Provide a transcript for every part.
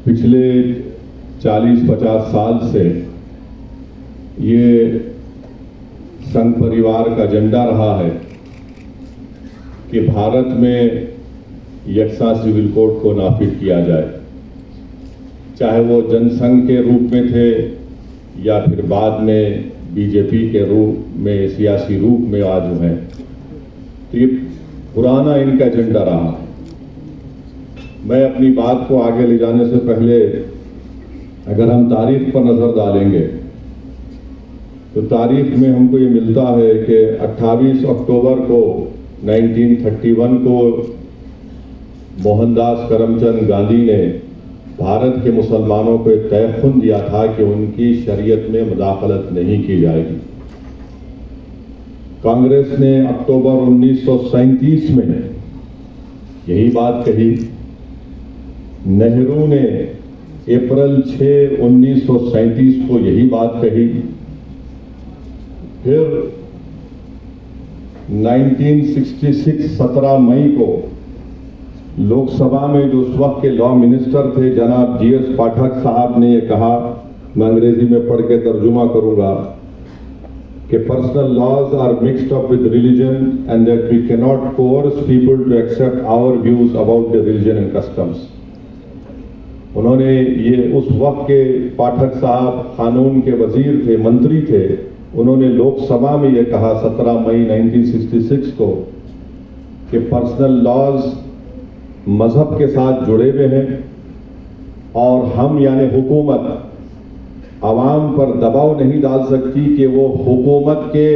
पिछले 40-50 साल से ये संघ परिवार का एजेंडा रहा है कि भारत में यकसा सिविल कोड को नाफिज किया जाए, चाहे वो जनसंघ के रूप में थे या फिर बाद में बीजेपी के रूप में सियासी रूप में आज हैं। तो ये पुराना इनका एजेंडा रहा। मैं अपनी बात को आगे ले जाने से पहले अगर हम तारीख पर नजर डालेंगे तो तारीख में हमको ये मिलता है कि 28 अक्टूबर को 1931 को मोहनदास करमचंद गांधी ने भारत के मुसलमानों को एक तयखुन दिया था कि उनकी शरीयत में मुदाखलत नहीं की जाएगी। कांग्रेस ने अक्टूबर 1937 में यही बात कही। नेहरू ने अप्रैल 6, 1937 को यही बात कही। फिर 1966 17 मई को लोकसभा में जो उस वक्त के लॉ मिनिस्टर थे जनाब जीएस पाठक साहब ने ये कहा, मैं अंग्रेजी में पढ़ के तर्जुमा करूंगा, कि personal laws are mixed up with religion and that we can not coerce people to accept our views about the religion and customs. उन्होंने ये उस वक्त के पाठक साहब कानून के वजीर थे, मंत्री थे, उन्होंने लोकसभा में ये कहा 17 मई 1966 को कि पर्सनल लॉज मजहब के साथ जुड़े हुए हैं और हम यानी हुकूमत आवाम पर दबाव नहीं डाल सकती कि वो हुकूमत के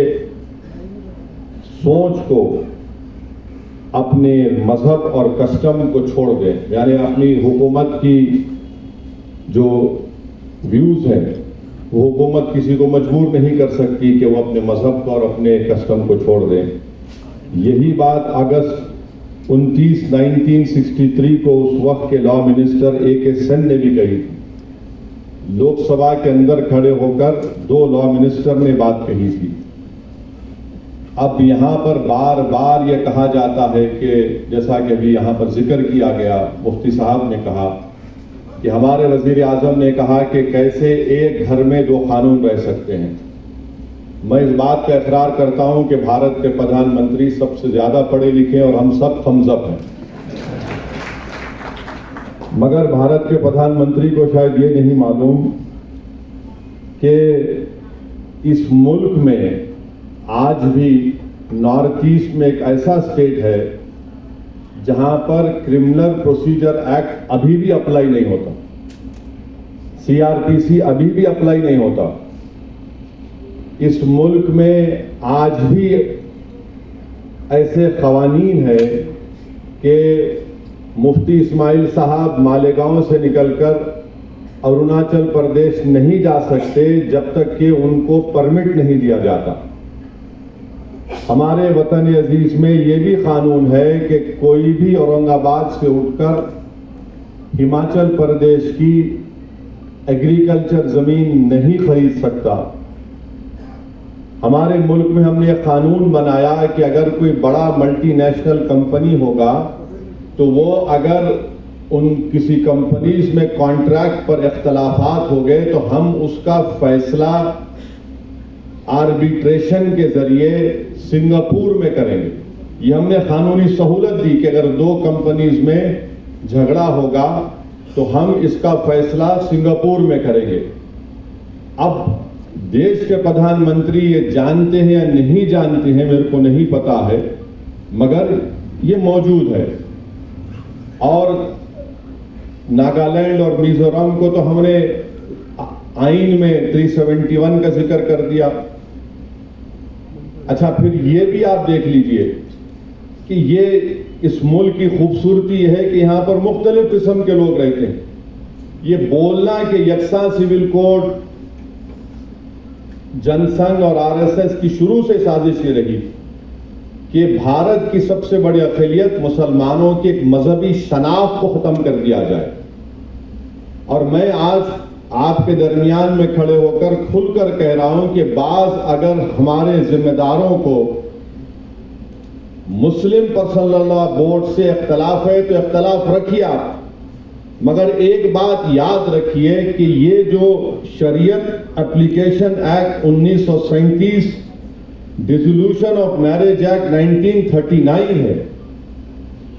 सोच को अपने मजहब और कस्टम को छोड़ दें, यानी अपनी हुकूमत की जो व्यूज हैं वो हुकूमत किसी को मजबूर नहीं कर सकती कि वो अपने मजहब को और अपने कस्टम को छोड़ दें। यही बात अगस्त 29, 1963 को उस वक्त के लॉ मिनिस्टर A.K. सेन ने भी कही थी। लोकसभा के अंदर खड़े होकर दो लॉ मिनिस्टर ने बात कही थी। अब यहां पर बार बार यह कहा जाता है कि जैसा कि अभी यहां पर जिक्र किया गया, मुफ्ती साहब ने कहा कि हमारे वजीर आजम ने कहा कि कैसे एक घर में दो कानून रह सकते हैं। मैं इस बात का इकरार करता हूं कि भारत के प्रधानमंत्री सबसे ज्यादा पढ़े लिखे और हम सब थम्स अप हैं, मगर भारत के प्रधानमंत्री को शायद ये नहीं मालूम कि इस मुल्क में आज भी नॉर्थ ईस्ट में एक ऐसा स्टेट है जहां पर क्रिमिनल प्रोसीजर एक्ट अभी भी अप्लाई नहीं होता, CRPC अभी भी अप्लाई नहीं होता। इस मुल्क में आज भी ऐसे कवानीन है कि मुफ्ती इस्माइल साहब मालेगांव से निकलकर अरुणाचल प्रदेश नहीं जा सकते जब तक कि उनको परमिट नहीं दिया जाता। हमारे वतन अजीज में ये भी कानून है कि कोई भी औरंगाबाद से उठकर हिमाचल प्रदेश की एग्रीकल्चर जमीन नहीं खरीद सकता। हमारे मुल्क में हमने एक कानून बनाया कि अगर कोई बड़ा मल्टीनेशनल कंपनी होगा तो वो अगर उन किसी कंपनीज में कॉन्ट्रैक्ट पर इख्तलाफात हो गए तो हम उसका फैसला आर्बिट्रेशन के जरिए सिंगापुर में करेंगे। ये हमने कानूनी सहूलत दी कि अगर दो कंपनीज में झगड़ा होगा तो हम इसका फैसला सिंगापुर में करेंगे। अब देश के प्रधानमंत्री ये जानते हैं या नहीं जानते हैं मेरे को नहीं पता है, मगर ये मौजूद है। और नागालैंड और मिजोरम को तो हमने आइन में 371 का जिक्र कर दिया। अच्छा, फिर ये भी आप देख लीजिए कि ये इस मुल्क की खूबसूरती है कि यहां पर मुख्तलिफ किस्म के लोग रहते हैं। ये बोलना कि यकसा सिविल कोड जनसंघ और RSS की शुरू से साजिश ये रही कि भारत की सबसे बड़ी अक़लियत मुसलमानों की एक मजहबी शनाख्त को खत्म कर दिया जाए। और मैं आज आपके दरमियान में खड़े होकर खुलकर कह रहा हूं कि बाज अगर हमारे जिम्मेदारों को मुस्लिम पर्सनल लॉ बोर्ड से इख्तलाफ है तो इख्तलाफ रखिए आप, मगर एक बात याद रखिए कि ये जो शरीयत application act 1937, dissolution of marriage act 1939 है,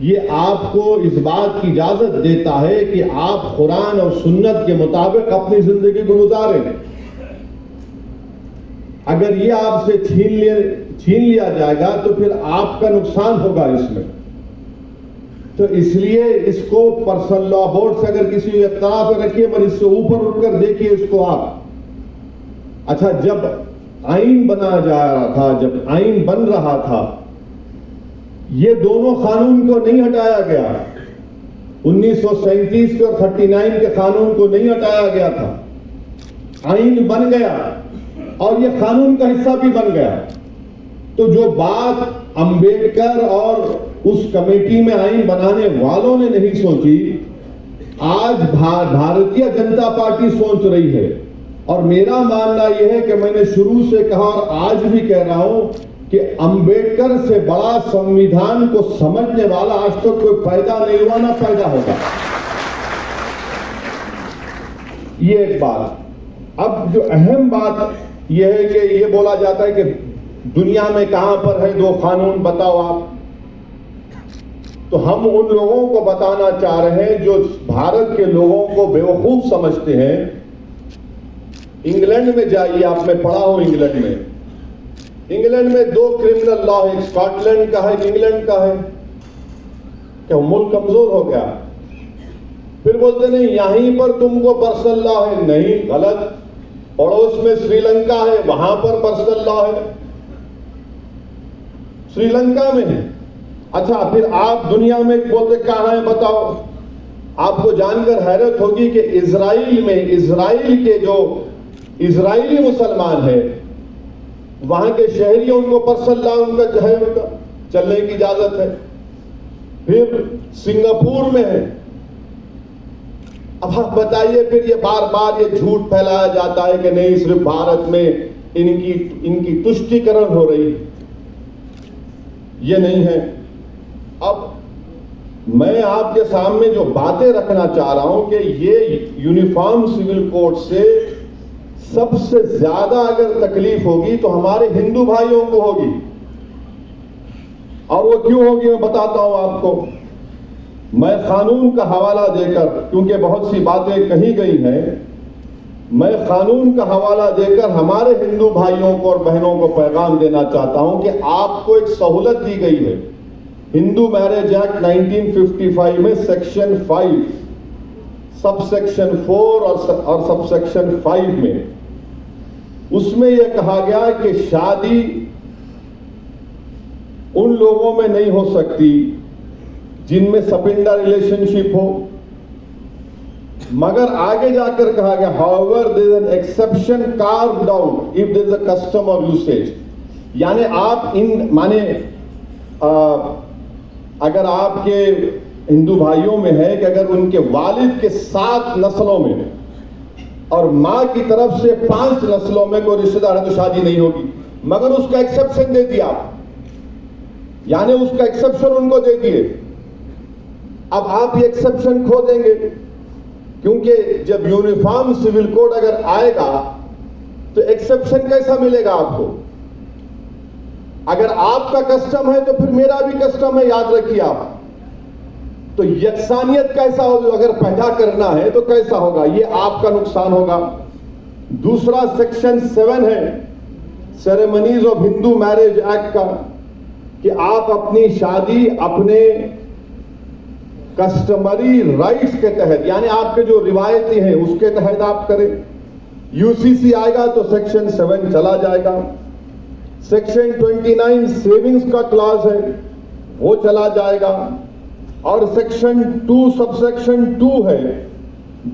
ये आपको इस बात की इजाजत देता है कि आप कुरान और सुन्नत के मुताबिक अपनी जिंदगी को गुजारें। अगर ये आपसे छीन लिया जाएगा तो फिर आपका नुकसान होगा इसमें। तो इसलिए इसको पर्सनल लॉ बोर्ड से अगर किसी इख्तिलाफ पे रखिए, मगर इससे ऊपर उठकर देखिए इसको आप। अच्छा, जब आइन बना जा रहा था, जब आइन बन रहा था, ये दोनों कानून को नहीं हटाया गया। 1937 के और 39 के कानून को नहीं हटाया गया था। आइन बन गया और ये कानून का हिस्सा भी बन गया। तो जो बात अंबेडकर और उस कमेटी में आइन बनाने वालों ने नहीं सोची, आज भारतीय जनता पार्टी सोच रही है। और मेरा मानना यह है कि मैंने शुरू से कहा और आज भी कह रहा हूं कि अंबेडकर से बड़ा संविधान को समझने वाला आज तक कोई पैदा नहीं हुआ, ना पैदा होगा। ये एक बात। अब जो अहम बात यह है कि ये बोला जाता है कि दुनिया में कहां पर है दो कानून, बताओ आप। तो हम उन लोगों को बताना चाह रहे हैं जो भारत के लोगों को बेवकूफ समझते हैं। इंग्लैंड में जाइए, आपने पढ़ा हो इंग्लैंड में दो क्रिमिनल लॉ है, एक स्कॉटलैंड का है, एक इंग्लैंड का है। क्या मुल्क कमजोर हो गया? फिर बोलते नहीं यहीं पर तुमको पर्सनल लॉ है। नहीं, गलत। पड़ोस में श्रीलंका है, वहां पर पर्सनल लॉ है, श्रीलंका में है। अच्छा, फिर आप दुनिया में बोलते कहां है, बताओ। आपको जानकर हैरत होगी कि इजराइल में, इजराइल के जो इजरायली मुसलमान है, वहां के शहरी, उनको पर्सनल लॉ उनका है, उनका चलने की इजाजत है। फिर सिंगापुर में है। अब आप बताइए, फिर ये बार बार ये झूठ फैलाया जाता है कि नहीं सिर्फ भारत में इनकी तुष्टीकरण हो रही, ये नहीं है। अब मैं आपके सामने जो बातें रखना चाह रहा हूं कि ये यूनिफॉर्म सिविल कोड से सबसे ज्यादा अगर तकलीफ होगी तो हमारे हिंदू भाइयों को होगी। और वो क्यों होगी मैं बताता हूं आपको। मैं कानून का हवाला देकर, क्योंकि बहुत सी बातें कही गई हैं, मैं कानून का हवाला देकर हमारे हिंदू भाइयों को और बहनों को पैगाम देना चाहता हूं कि आपको एक सहूलत दी गई है। हिंदू मैरिज एक्ट 1955 में सेक्शन 5, सबसेक्शन 4 और सबसेक्शन 5 में, उसमें यह कहा गया कि शादी उन लोगों में नहीं हो सकती जिनमें सपिंडा रिलेशनशिप हो। मगर आगे जाकर कहा गया, however there is an exception carved out if there is a custom of usage. यानी आप इन माने अगर आपके हिंदू भाइयों में है कि अगर उनके वालिद के 7 नस्लों में और मां की तरफ से 5 नस्लों में कोई रिश्तेदार है तो शादी नहीं होगी। मगर उसका एक्सेप्शन दे दिया, यानी उसका एक्सेप्शन उनको दे दिए। अब आप ये एक्सेप्शन खो देंगे, क्योंकि जब यूनिफॉर्म सिविल कोड अगर आएगा तो एक्सेप्शन कैसा मिलेगा आपको? अगर आपका कस्टम है तो फिर मेरा भी कस्टम है, याद रखिए आप। तो यकसानियत कैसा होगा? अगर पैदा करना है तो कैसा होगा? ये आपका नुकसान होगा। दूसरा सेक्शन 7 है ceremonies of Hindu marriage act का, कि आप अपनी शादी अपने कस्टमरी राइट्स के तहत, यानी आपके जो रिवायतें हैं उसके तहत आप करें। यूसीसी आएगा तो सेक्शन 7 चला जाएगा। सेक्शन 29 सेविंग्स का क्लॉज है, वो चला जाएगा। और सेक्शन 2 सबसेक्शन 2 है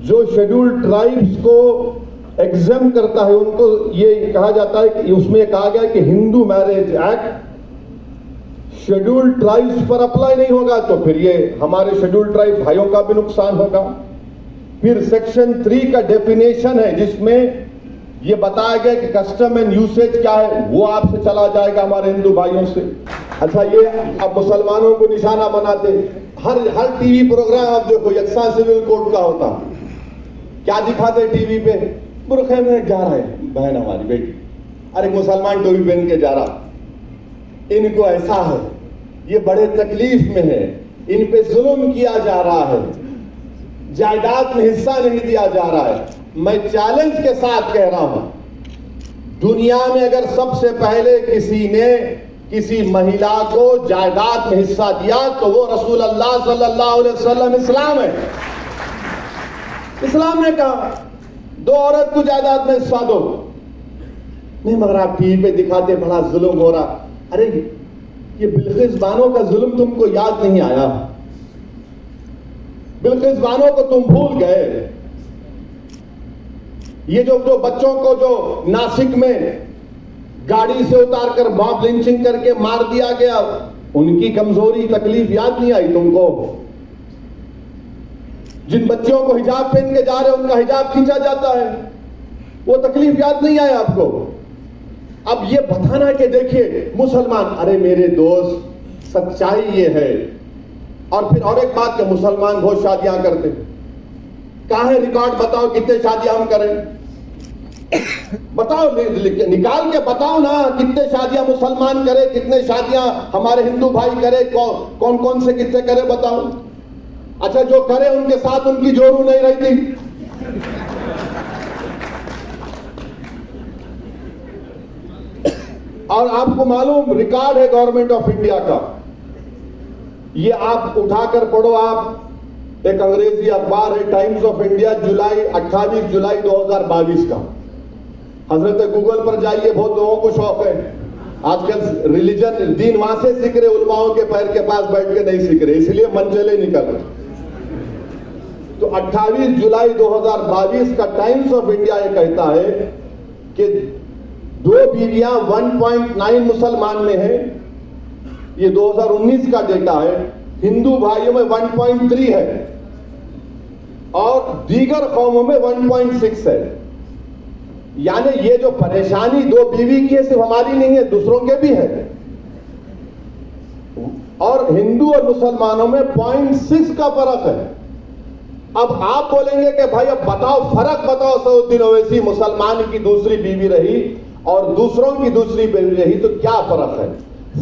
जो शेड्यूल्ड ट्राइब्स को एग्जाम करता है। उनको ये कहा जाता है कि उसमें कहा गया कि Hindu marriage act scheduled tribes पर अप्लाई नहीं होगा, तो फिर ये हमारे शेड्यूल्ड ट्राइब भाइयों का भी नुकसान होगा। फिर सेक्शन 3 का डेफिनेशन है जिसमें ये बताया गया कि कस्टम एंड यूसेज क्या है, वो आपसे चला जाएगा हमारे हिंदू भाइयों से। अच्छा, ये अब मुसलमानों को निशाना बनाते, हर टीवी प्रोग्राम आप देखो यकसा सिविल कोड का होता, क्या दिखाते टीवी पे, बुरखे में जा रहे बहन हमारी बेटी, अरे मुसलमान टोपी पहन के जा रहा, इनको ऐसा है, ये बड़े तकलीफ में है, इन पे जुल्म किया जा रहा है, जायदाद में हिस्सा नहीं दिया जा रहा है। मैं चैलेंज के साथ कह रहा हूं, दुनिया में अगर सबसे पहले किसी ने किसी महिला को जायदाद में हिस्सा दिया तो वो रसूल अल्लाह सल्लल्लाहु अलैहि वसल्लम इस्लाम है। इस्लाम ने कहा दो औरत को जायदाद में हिस्सा दो, नहीं मगर आप टीवी पे दिखाते बड़ा जुल्म हो रहा। अरे ये बिल्किस बानो का जुल्म तुमको याद नहीं आया, बिल्किस बानो को तुम भूल गए। ये जो बच्चों को जो नासिक में गाड़ी से उतारकर मॉब लिंचिंग करके मार दिया गया, उनकी कमजोरी तकलीफ याद नहीं आई तुमको? जिन बच्चों को हिजाब पहन के जा रहे उनका हिजाब खींचा जाता है, वो तकलीफ याद नहीं आया आपको? अब ये बताना है कि देखिए मुसलमान, अरे मेरे दोस्त सच्चाई ये है। और फिर और एक बात कि मुसलमान बहुत शादियां करते, कहां है रिकॉर्ड? बताओ कितने शादियां हम करें, बताओ, निकाल के बताओ ना, कितने शादियां मुसलमान करे, कितने शादियां हमारे हिंदू भाई करे, कौन कौन से कितने करे बताओ। अच्छा जो करे उनके साथ उनकी जोरू नहीं रहती। और आपको मालूम रिकॉर्ड है गवर्नमेंट ऑफ इंडिया का, ये आप उठाकर पढ़ो, आप एक अंग्रेजी अखबार है टाइम्स ऑफ इंडिया, 28 जुलाई 2022 का। हजरत गूगल पर जाइए, बहुत लोगों को शौक है आजकल रिलीजन, दीन वहां से सीख रहे, उलमाओं के पैर के पास बैठ के नहीं सीख रहे, इसलिए मनचले निकल रहे। तो 28 जुलाई 2022 का टाइम्स ऑफ इंडिया ये कहता है कि 2 बीवियां 1.9 मुसलमान में है, ये 2019 का डेटा है, हिंदू भाइयों में 1.3 है और दीगर कौमों में 1.6 है। यानी ये जो परेशानी 2 बीवी की है सिर्फ हमारी नहीं है, दूसरों के भी है। और हिंदू और मुसलमानों में 0.6 का फर्क है। अब आप बोलेंगे कि भाई अब बताओ, फर्क बताओ, सऊदीन ओवैसी मुसलमान की दूसरी बीवी रही और दूसरों की दूसरी बीवी रही, तो क्या फर्क है?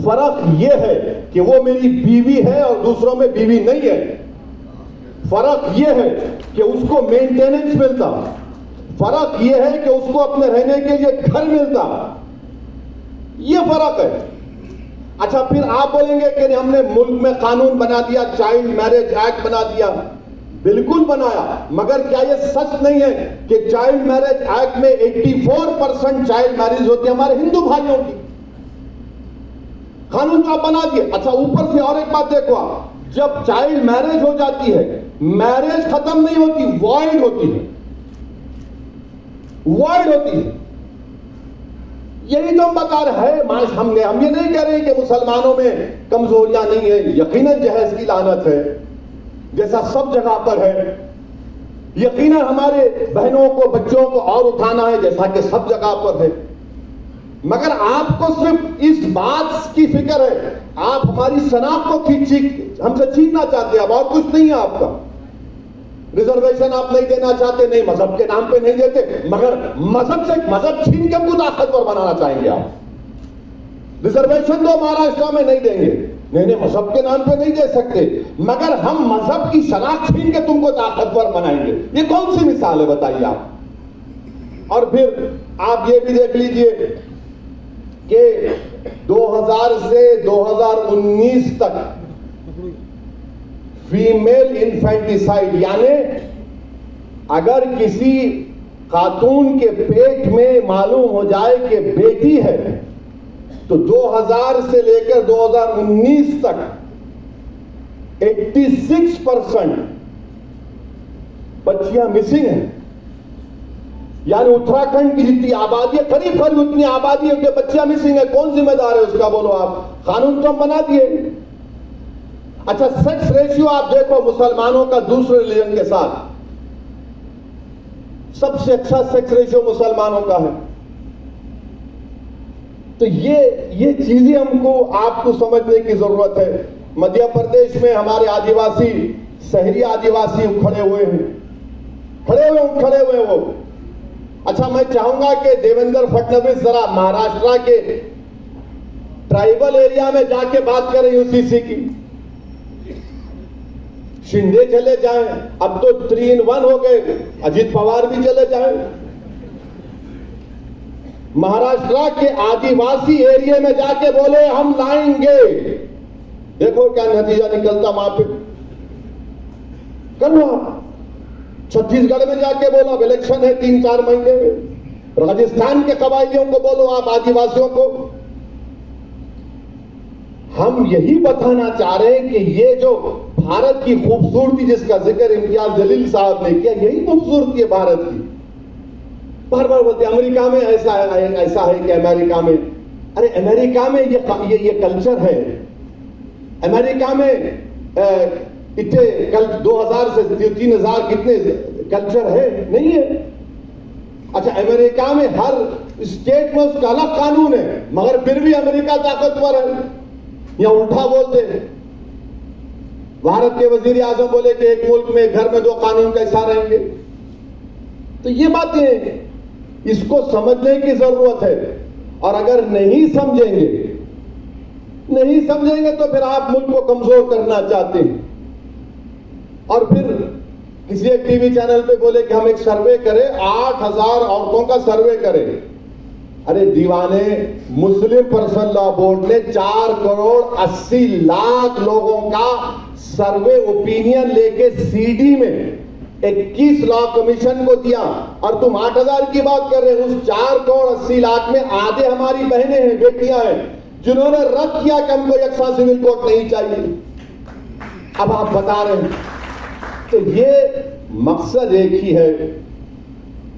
फर्क यह है कि वो मेरी बीवी है और दूसरों में बीवी नहीं है। फर्क यह है कि उसको मेंटेनेंस मिलता, फर्क यह है कि उसको अपने रहने के लिए घर मिलता, यह फर्क है। अच्छा फिर आप बोलेंगे कि हमने मुल्क में कानून बना दिया, चाइल्ड मैरिज एक्ट बना दिया, बिल्कुल बनाया, मगर क्या यह सच नहीं है कि चाइल्ड मैरिज एक्ट में 84% चाइल्ड मैरिज होती है हमारे हिंदू भाइयों की? कानून तो आप बना दिए। अच्छा ऊपर से और एक बात देखो आप, जब चाइल्ड मैरिज हो जाती है, मैरिज खत्म नहीं होती, वॉइड होती है, वॉइड होती है। यही तो हम बता रहे हैं। हम ये नहीं कह रहे कि मुसलमानों में कमजोरियां नहीं है, यकीनन जहेज की लानत है जैसा सब जगह पर है, यकीनन हमारे बहनों को बच्चों को और उठाना है जैसा कि सब जगह पर है, मगर आपको सिर्फ इस बात की फिक्र है, आप हमारी शनाख्त को हमसे छीनना चाहते हैं, अब और कुछ नहीं है आपका। रिजर्वेशन आप नहीं देना चाहते, नहीं मजहब के नाम पे नहीं देते, मगर मजहब से मजहब छीन के हमको ताकतवर बनाना चाहेंगे आप। रिजर्वेशन तो महाराष्ट्र में नहीं देंगे, नहीं मजहब के नाम पे नहीं दे सकते, मगर हम मजहब की शनाख्त छीन के तुमको ताकतवर बनाएंगे। ये कौन सी मिसाल है बताइए आप। और फिर आप ये भी देख लीजिए कि 2000 से 2019 तक फीमेल इन्फेंटिसाइड, यानी अगर किसी खातून के पेट में मालूम हो जाए कि बेटी है, तो 2000 से लेकर 2019 तक 86% बच्चियां मिसिंग हैं। यानी उत्तराखंड की जितनी आबादी है, करीब करीब उतनी आबादी है कि बच्चियां मिसिंग है। कौन जिम्मेदार है उसका बोलो आप? कानून तो हम बना दिए। अच्छा सेक्स रेशियो आप देखो मुसलमानों का दूसरे रिलीजन के साथ, सबसे अच्छा सेक्स रेशियो मुसलमानों का है। तो ये चीजें हमको आपको समझने की जरूरत है। मध्य प्रदेश में हमारे आदिवासी, शहरी आदिवासी उखड़े हुए हैं, खड़े हुए वो। अच्छा, मैं चाहूंगा कि देवेंद्र फडणवीस जरा महाराष्ट्र के ट्राइबल एरिया में जाके बात करें यूसीसी की। शिंदे चले जाएं, अब तो 3 in 1 हो गए, अजित पवार भी चले जाएं। महाराष्ट्र के आदिवासी एरिया में जाके बोले हम लाएंगे, देखो क्या नतीजा निकलता वहां पे। कर लो आप। छत्तीसगढ़ में जाके बोलो, अब इलेक्शन है 3-4 महीने में। राजस्थान के कबायलियों को बोलो, आप आदिवासियों को। हम यही बताना चाह रहे हैं कि ये जो भारत की खूबसूरती जिसका जिक्र इम्तियाज जलील साहब ने किया, यही खूबसूरती है भारत की। बार बार बोलते अमेरिका में ऐसा है कि अमेरिका में, अरे अमेरिका में ये कल्चर है। अमेरिका में इतने कल 2000 से 3000 कितने कल्चर है, नहीं है। अच्छा, अमेरिका में हर स्टेट में उसका अलग कानून है, मगर फिर भी अमेरिका ताकतवर है। या उल्टा बोलते हैं, भारत के वजीर आजम बोले कि एक मुल्क में घर में 2 कानून कैसा रहेंगे। तो ये बातें इसको समझने की जरूरत है। और अगर नहीं समझेंगे तो फिर आप मुल्क को कमजोर करना चाहते हैं। और फिर किसी एक टीवी चैनल पे बोले कि हम एक सर्वे करें, 8000 औरतों का सर्वे करें। अरे दीवाने, मुस्लिम पर्सनल लॉ बोर्ड ने 4 करोड़ 80 लाख लोगों का सर्वे ओपिनियन लेके सीडी में 21 लॉ कमीशन को दिया, और तुम 8000 की बात कर रहे हो। उस 4 करोड़ 80 लाख में आधे हमारी बहनें हैं, बेटियां हैं, जिन्होंने रद्द किया कि हमको यकसा सिविल कोड नहीं चाहिए। अब आप बता रहे हैं। तो ये मकसद एक ही है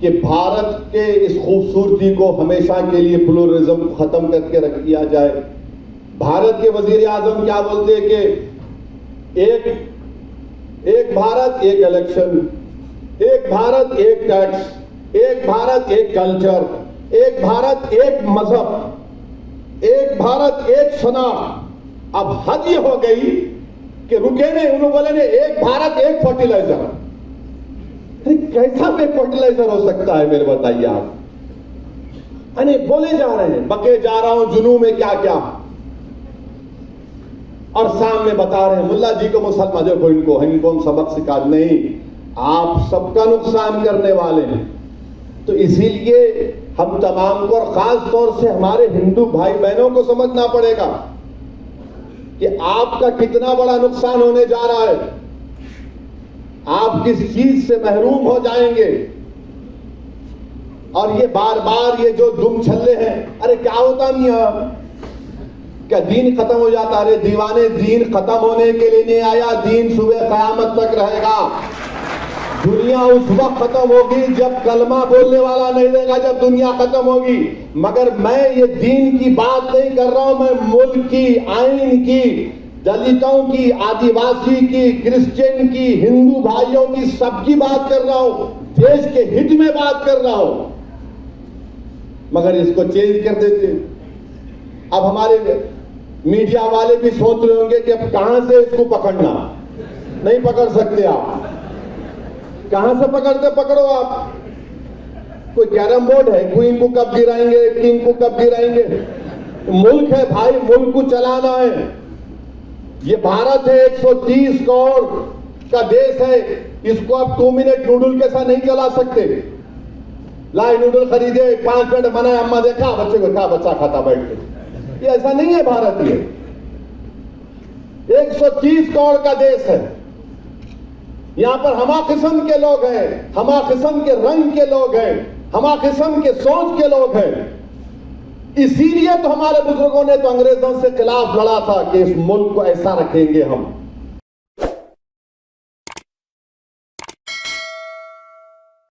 कि भारत के इस खूबसूरती को हमेशा के लिए प्लुरलिज्म खत्म करके रख दिया जाए। भारत के वजीर आजम क्या बोलते हैं कि एक भारत एक इलेक्शन, एक भारत एक टैक्स, एक भारत एक कल्चर, एक भारत एक मजहब, एक भारत एक शनाख्त। अब हद ये हो गई कि रुके नहीं, उन्होंने बोले ने एक भारत एक फर्टिलाइजर। कैसा में फर्टिलाइजर हो सकता है मेरे बताइए आप। अरे बोले जा रहे हैं, बके जा रहा हूं जुनू में क्या क्या, और सामने बता रहे हैं मुल्ला जी को मुसलमान, देखो इनको हम सबक सिखा, नहीं, आप सबका नुकसान करने वाले हैं। तो इसीलिए हम तमाम को, और खास तौर से हमारे हिंदू भाई बहनों को समझना पड़ेगा कि आपका कितना बड़ा नुकसान होने जा रहा है। आप किस चीज से महरूम हो जाएंगे। और ये बार बार ये जो दुम छल्ले हैं, अरे क्या होता मियां, क्या दीन खत्म हो जाता? अरे दीवाने, दीन खत्म होने के लिए नहीं आया, दीन सुबह कयामत तक रहेगा। दुनिया उस वक्त खत्म होगी जब कलमा बोलने वाला नहीं रहेगा, जब दुनिया खत्म होगी। मगर मैं ये दीन की बात नहीं कर रहा हूं, मैं मुल्क की, आइन की, दलितों की, आदिवासी की, क्रिश्चियन की, हिंदू भाइयों की, सबकी बात कर रहा हूं, देश के हित में बात कर रहा हूं। मगर इसको चेंज कर देते। अब हमारे मीडिया वाले भी सोच रहे होंगे कि अब कहां से इसको पकड़ना। नहीं पकड़ सकते आप। कहां से पकड़ते, पकड़ो आप। कोई कैरम बोर्ड है, क्वीन को कब गिराएंगे, किंग को कब गिराएंगे। मुल्क है भाई, मुल्क को चलाना है। ये भारत है, 130 करोड़ का देश है। इसको आप 2 मिनट नूडल के साथ नहीं चला सकते। लाए नूडल खरीदे, 5 मिनट बनाए, अम्मा देखा, बच्चे को कहा, बच्चा खाता बैठ के। ये ऐसा नहीं है भारत। ये 130 करोड़ का देश है। यहां पर हमा किस्म के लोग हैं, हमा किस्म के रंग के लोग हैं, हमा किस्म के सोच के लोग हैं। इसीलिए तो हमारे बुजुर्गों ने तो अंग्रेजों से खिलाफ लड़ा था कि इस मुल्क को ऐसा रखेंगे हम।